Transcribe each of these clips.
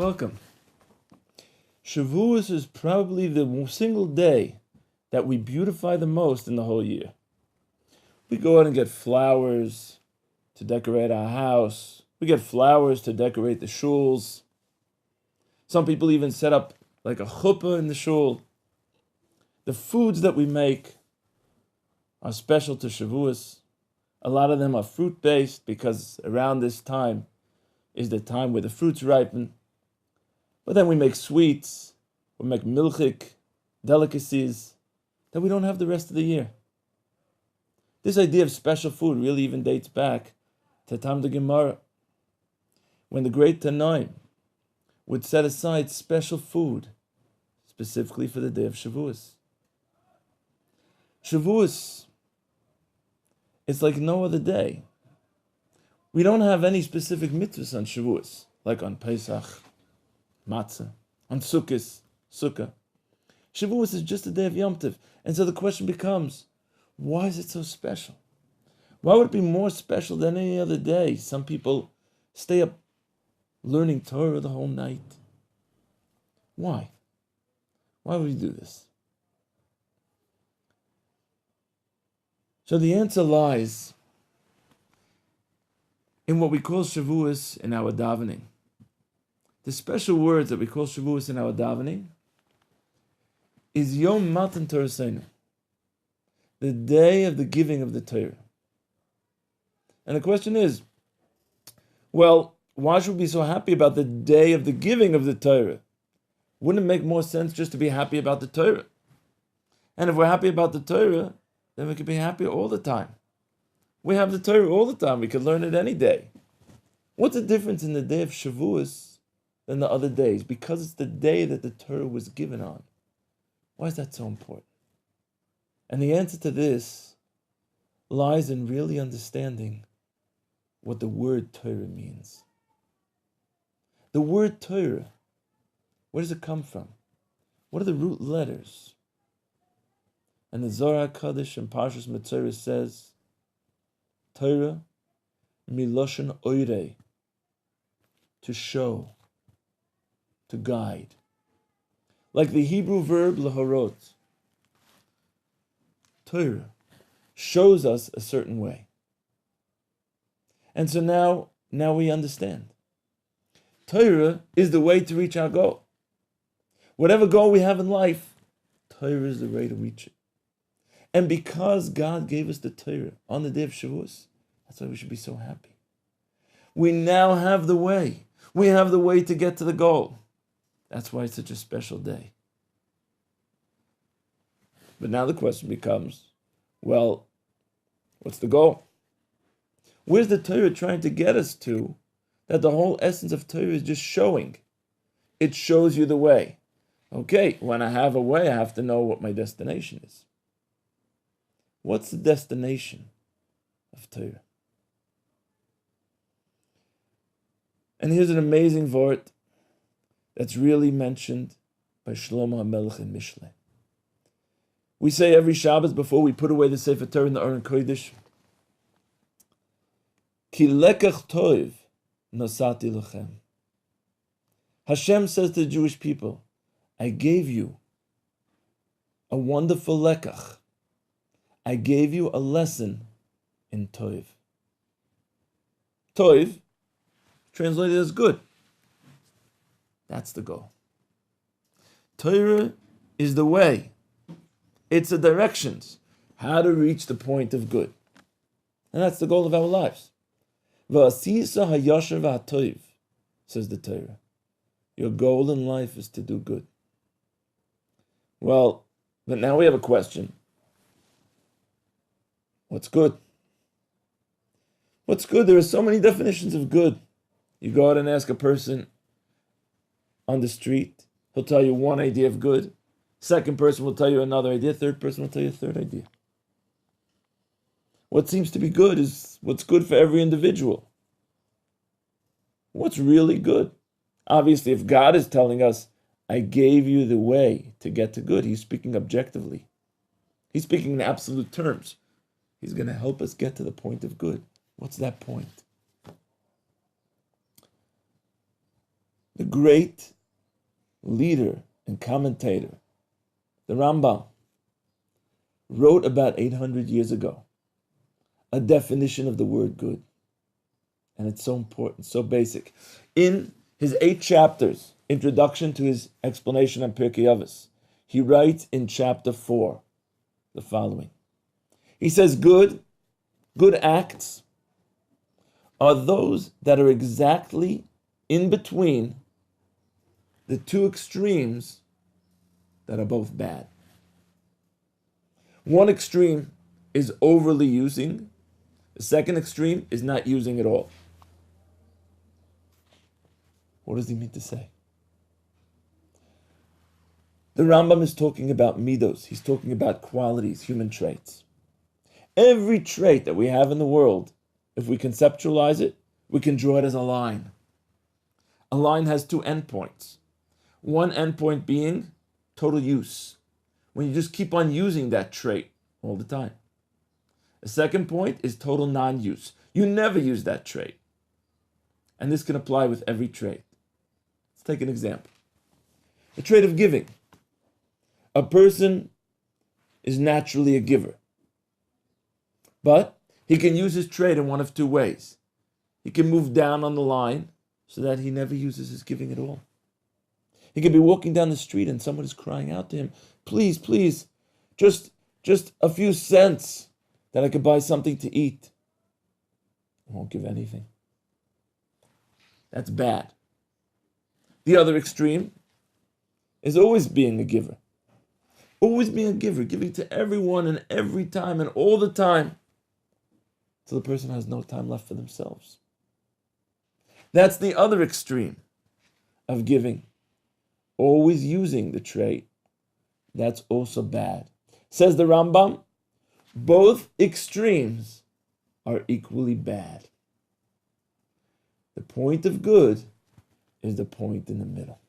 welcome. Shavuot is probably the single day that we beautify the most in the whole year. We go out and get flowers to decorate our house. We get flowers to decorate the shuls. Some people even set up like a chuppah in the shul. The foods that we make are special to Shavuot. A lot of them are fruit-based because around this time is the time where the fruits ripen. But then we make sweets, we make milchik, delicacies that we don't have the rest of the year. This idea of special food really even dates back to Tam the Gemara, when the great Tanoim would set aside special food specifically for the day of Shavuot. Shavuot is like no other day. We don't have any specific mitzvahs on Shavuot, like on Pesach, Matzah, on Sukkot, Sukkah. Shavuot is just a day of Yom Tov. And so the question becomes, why is it so special? Why would it be more special than any other day? Some people stay up learning Torah the whole night. Why? Why would we do this? So the answer lies in what we call Shavuos in our davening. The special words that we call Shavuos in our davening is Yom Matan Torah, the day of the giving of the Torah. And the question is, well, why should we be so happy about the day of the giving of the Torah? Wouldn't it make more sense just to be happy about the Torah? And if we're happy about the Torah, then we could be happy all the time. We have the Torah all the time. We could learn it any day. What's the difference in the day of Shavuos than the other days? Because it's the day that the Torah was given on. Why is that so important? And the answer to this lies in really understanding what the word Torah means. The word Torah, where does it come from? What are the root letters? And the Zohar HaKadosh in Parshas Metzora says, Torah miloshen oire, to show, to guide. Like the Hebrew verb lahorot. Torah shows us a certain way. And so now we understand. Torah is the way to reach our goal. Whatever goal we have in life, Torah is the way to reach it. And because God gave us the Torah on the day of Shavuot, that's why we should be so happy. We now have the way. We have the way to get to the goal. That's why it's such a special day. But now the question becomes, well, what's the goal? Where's the Torah trying to get us to? That the whole essence of Torah is just showing. It shows you the way. Okay, when I have a way, I have to know what my destination is. What's the destination of Torah? And here's an amazing vort that's really mentioned by Shlomo HaMelech in Mishlei. We say every Shabbos before we put away the Sefer Torah in the Aron Kodesh, Ki lekach tov nosati lechem. Hashem says to the Jewish people, I gave you a wonderful lekach. I gave you a lesson in Tov. Tov, translated as good. That's the goal. Torah is the way. It's the directions. How to reach the point of good. And that's the goal of our lives. V'asisa hayasher v'hatov, says the Torah. Your goal in life is to do good. Well, but now we have a question. What's good? What's good? There are so many definitions of good. You go out and ask a person on the street, he'll tell you one idea of good. Second person will tell you another idea. Third person will tell you a third idea. What seems to be good is what's good for every individual. What's really good? Obviously, if God is telling us, I gave you the way to get to good, he's speaking objectively. He's speaking in absolute terms. He's going to help us get to the point of good. What's that point? The great leader and commentator, the Rambam, wrote about 800 years ago a definition of the word good. And it's so important, so basic. In his 8 chapters, introduction to his explanation on Pirkei Avos, he writes in chapter 4 the following. He says, good acts are those that are exactly in between the two extremes that are both bad. One extreme is overly using. The second extreme is not using at all. What does he mean to say? The Rambam is talking about midos. He's talking about qualities, human traits. Every trait that we have in the world, if we conceptualize it, we can draw it as a line. A line has 2 endpoints. One endpoint being total use, when you just keep on using that trait all the time. The second point is total non-use. You never use that trait. And this can apply with every trait. Let's take an example. The trait of giving. A person is naturally a giver. But he can use his trait in one of 2 ways. He can move down on the line so that he never uses his giving at all. He could be walking down the street and someone is crying out to him, please, please, just a few cents that I could buy something to eat. He won't give anything. That's bad. The other extreme is always being a giver. Always being a giver, giving to everyone and every time and all the time, till the person has no time left for themselves. That's the other extreme of giving. Always using the trait. That's also bad. Says the Rambam, both extremes are equally bad. The point of good is the point in the middle.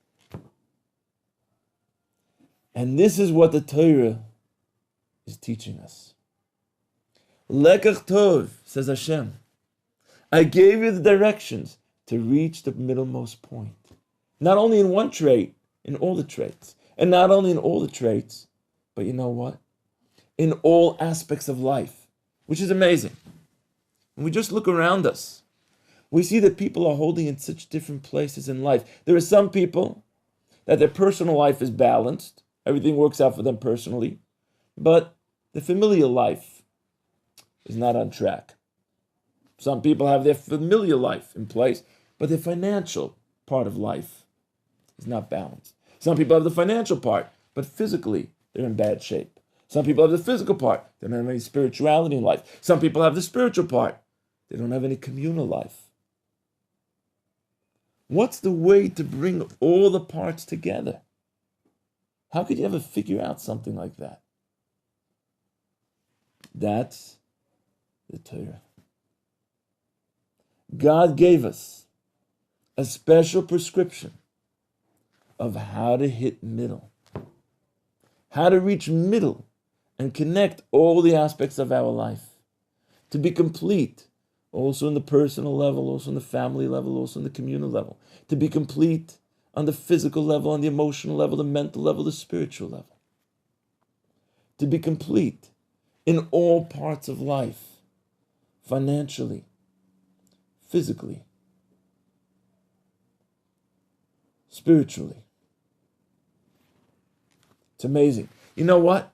And this is what the Torah is teaching us. Lekach Tov, says Hashem, I gave you the directions to reach the middlemost point. Not only in one trait, in all the traits. And not only in all the traits, but you know what? In all aspects of life, which is amazing. When we just look around us, we see that people are holding in such different places in life. There are some people that their personal life is balanced. Everything works out for them personally. But the familial life is not on track. Some people have their familial life in place, but their financial part of life is not balanced. Some people have the financial part, but physically they're in bad shape. Some people have the physical part. They don't have any spirituality in life. Some people have the spiritual part. They don't have any communal life. What's the way to bring all the parts together? How could you ever figure out something like that? That's the Torah. God gave us a special prescription of how to hit middle, how to reach middle and connect all the aspects of our life, to be complete, also in the personal level, also in the family level, also in the communal level, to be complete on the physical level, on the emotional level, the mental level, the spiritual level, to be complete in all parts of life, financially, physically, spiritually. It's amazing. You know what?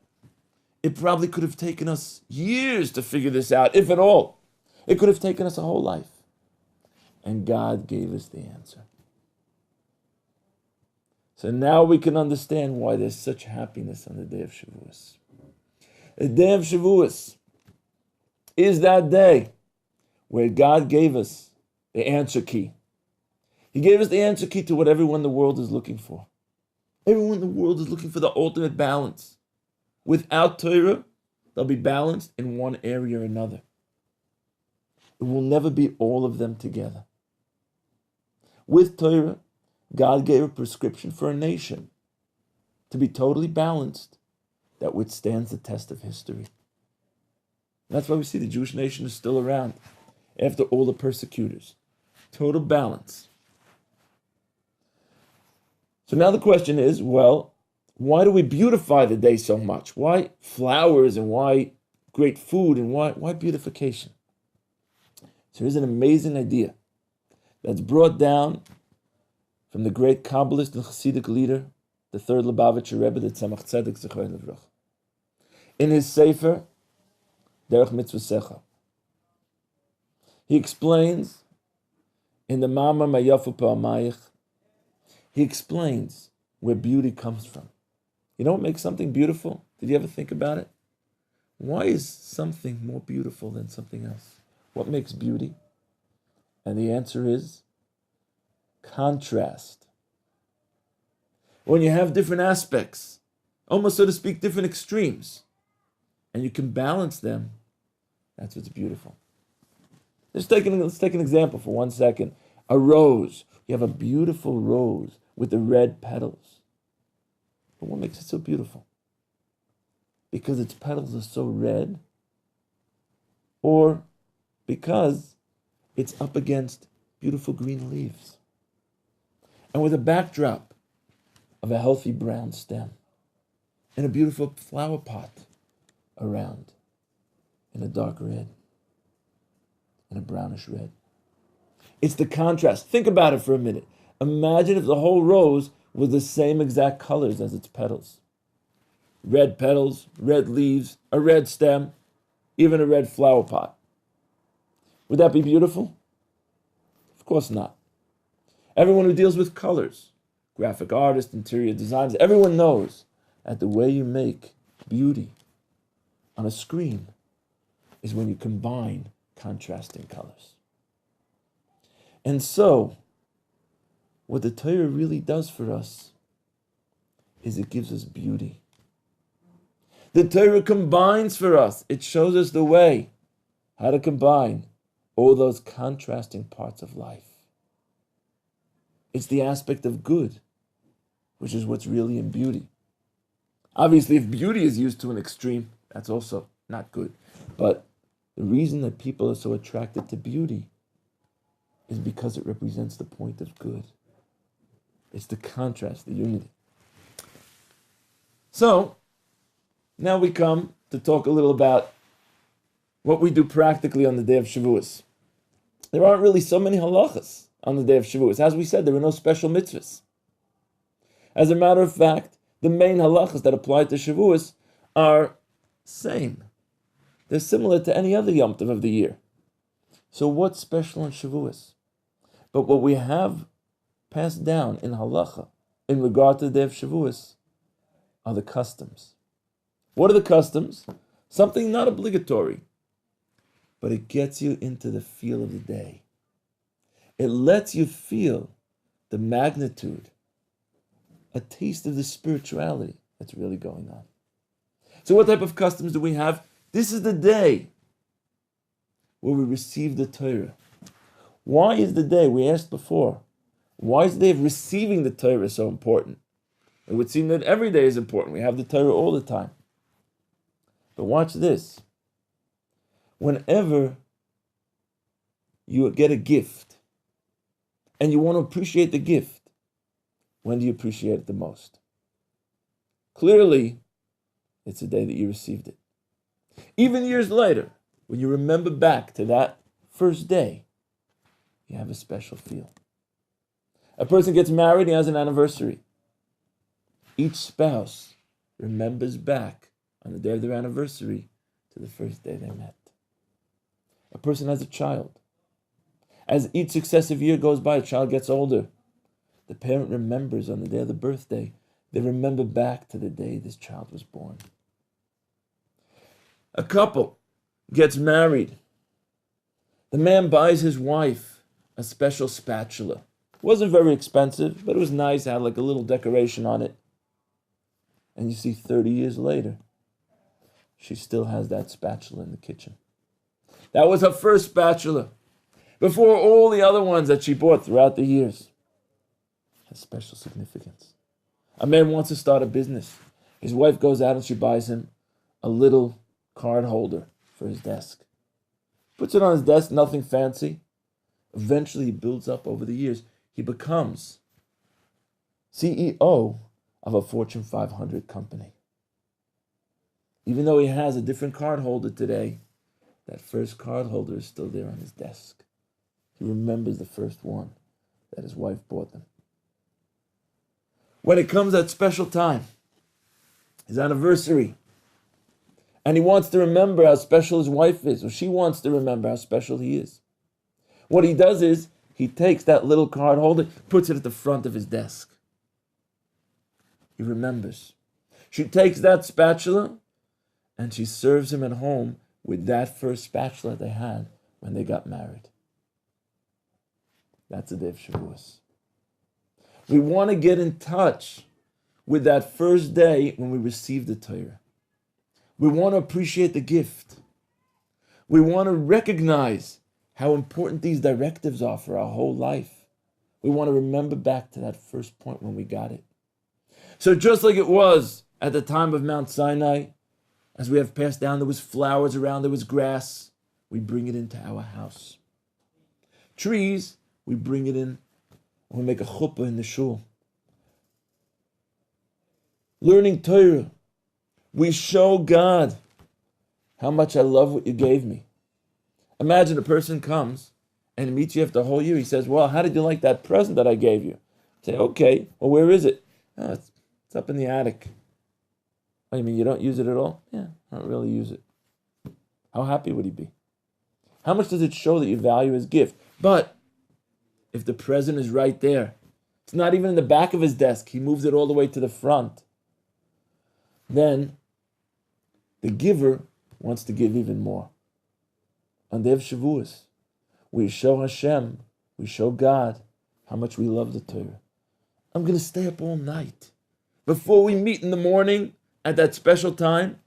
It probably could have taken us years to figure this out, if at all. It could have taken us a whole life. And God gave us the answer. So now we can understand why there's such happiness on the day of Shavuot. The day of Shavuot is that day where God gave us the answer key. He gave us the answer key to what everyone in the world is looking for. Everyone in the world is looking for the ultimate balance. Without Torah, they'll be balanced in one area or another. It will never be all of them together. With Torah, God gave a prescription for a nation to be totally balanced that withstands the test of history. That's why we see the Jewish nation is still around after all the persecutors. Total balance. So now the question is, well, why do we beautify the day so much? Why flowers and why great food and why beautification? So here's an amazing idea that's brought down from the great Kabbalist and Hasidic leader, the third Lubavitcher Rebbe, the Tzemach Tzedek Zechor Levrach. In his Sefer, Derech Mitzvah Secha, he explains in the Mama Mayafu Pa'amayich, he explains where beauty comes from. You know what makes something beautiful? Did you ever think about it? Why is something more beautiful than something else? What makes beauty? And the answer is contrast. When you have different aspects, almost so to speak, different extremes, and you can balance them, that's what's beautiful. Let's take an example for 1 second. A rose. You have a beautiful rose with the red petals. But what makes it so beautiful? Because its petals are so red, or because it's up against beautiful green leaves, and with a backdrop of a healthy brown stem, and a beautiful flower pot around in a dark red, and a brownish red. It's the contrast. Think about it for a minute. Imagine if the whole rose was the same exact colors as its petals. Red petals, red leaves, a red stem, even a red flower pot. Would that be beautiful? Of course not. Everyone who deals with colors, graphic artists, interior designers, everyone knows that the way you make beauty on a screen is when you combine contrasting colors. And so, what the Torah really does for us is it gives us beauty. The Torah combines for us. It shows us the way, how to combine all those contrasting parts of life. It's the aspect of good, which is what's really in beauty. Obviously, if beauty is used to an extreme, that's also not good. But the reason that people are so attracted to beauty is because it represents the point of good. It's the contrast, the unity. So, now we come to talk a little about what we do practically on the day of Shavuot. There aren't really so many halachas on the day of Shavuot. As we said, there are no special mitzvahs. As a matter of fact, the main halachas that apply to Shavuot are same. They're similar to any other Yom Tov of the year. So what's special on Shavuot? But what we have passed down in halacha in regard to the day of Shavuot are the customs. What are the customs? Something not obligatory, but it gets you into the feel of the day. It lets you feel the magnitude, a taste of the spirituality that's really going on. So what type of customs do we have? This is the day where we receive the Torah. Why is the day, we asked before, why is the day of receiving the Torah so important? It would seem that every day is important. We have the Torah all the time. But watch this. Whenever you get a gift and you want to appreciate the gift, when do you appreciate it the most? Clearly, it's the day that you received it. Even years later, when you remember back to that first day, you have a special feel. A person gets married, he has an anniversary. Each spouse remembers back on the day of their anniversary to the first day they met. A person has a child. As each successive year goes by, a child gets older. The parent remembers on the day of the birthday, they remember back to the day this child was born. A couple gets married. The man buys his wife a special spatula. It wasn't very expensive, but it was nice. It had like a little decoration on it. And you see 30 years later, she still has that spatula in the kitchen. That was her first spatula. Before all the other ones that she bought throughout the years. It has special significance. A man wants to start a business. His wife goes out and she buys him a little card holder for his desk. Puts it on his desk, nothing fancy. Eventually he builds up over the years. He becomes CEO of a Fortune 500 company. Even though he has a different card holder today, that first card holder is still there on his desk. He remembers the first one that his wife bought them. When it comes that special time, his anniversary, and he wants to remember how special his wife is, or she wants to remember how special he is, what he does is he takes that little card holder, puts it at the front of his desk. He remembers. She takes that spatula and she serves him at home with that first spatula they had when they got married. That's a day of Shavuos. We want to get in touch with that first day when we received the Torah. We want to appreciate the gift. We want to recognize how important these directives are for our whole life. We want to remember back to that first point when we got it. So just like it was at the time of Mount Sinai, as we have passed down, there was flowers around, there was grass. We bring it into our house. Trees, we bring it in, and we make a chuppah in the shul. Learning Torah, we show God how much I love what you gave me. Imagine a person comes and he meets you after a whole year. He says, well, how did you like that present that I gave you? Say, okay, well, where is it? Oh, it's up in the attic. Oh, you mean you don't use it at all? Yeah, I don't really use it. How happy would he be? How much does it show that you value his gift? But if the present is right there, it's not even in the back of his desk, he moves it all the way to the front, then the giver wants to give even more. On Day of Shavuos, we show Hashem, we show God how much we love the Torah. I'm going to stay up all night. Before we meet in the morning at that special time,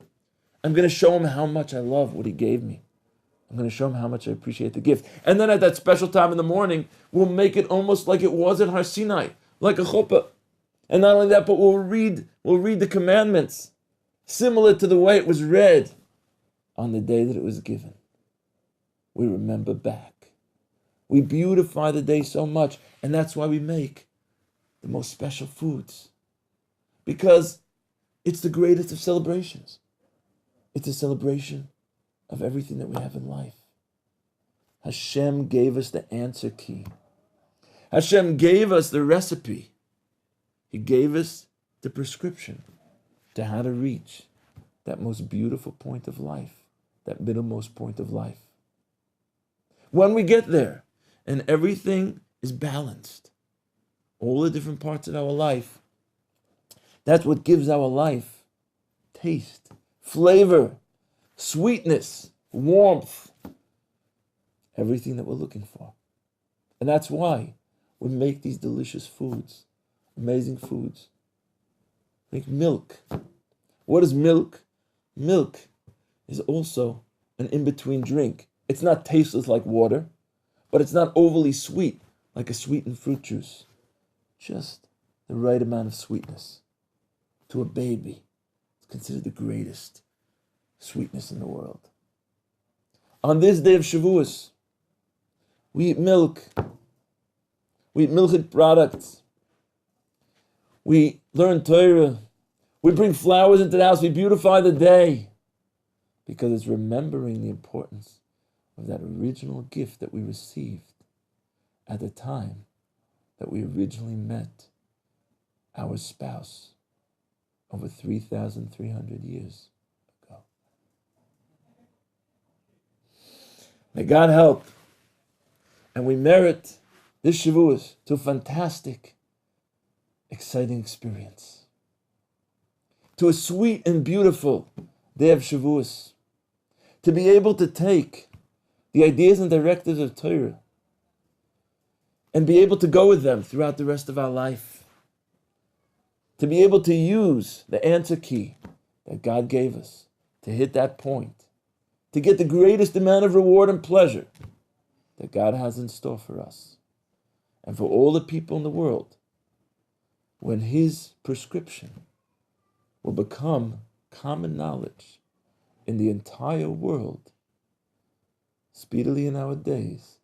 I'm going to show him how much I love what he gave me. I'm going to show him how much I appreciate the gift. And then at that special time in the morning, we'll make it almost like it was at Har Sinai, like a chuppah. And not only that, but we'll read the commandments similar to the way it was read on the day that it was given. We remember back. We beautify the day so much, and that's why we make the most special foods. Because it's the greatest of celebrations. It's a celebration of everything that we have in life. Hashem gave us the answer key. Hashem gave us the recipe. He gave us the prescription to how to reach that most beautiful point of life, that middlemost point of life. When we get there and everything is balanced, all the different parts of our life, that's what gives our life taste, flavor, sweetness, warmth, everything that we're looking for. And that's why we make these delicious foods, amazing foods. Make milk. What is milk? Milk is also an in-between drink. It's not tasteless like water, but it's not overly sweet like a sweetened fruit juice. Just the right amount of sweetness. To a baby, it's considered the greatest sweetness in the world. On this day of Shavuos, we eat milk. We eat milchid products. We learn Torah. We bring flowers into the house. We beautify the day because it's remembering the importance of that original gift that we received at the time that we originally met our spouse over 3,300 years ago. May God help, and we merit this Shavuos to a fantastic, exciting experience, to a sweet and beautiful day of Shavuos, to be able to take the ideas and directives of Torah and be able to go with them throughout the rest of our life, to be able to use the answer key that God gave us to hit that point, to get the greatest amount of reward and pleasure that God has in store for us and for all the people in the world, when His prescription will become common knowledge in the entire world speedily in our days,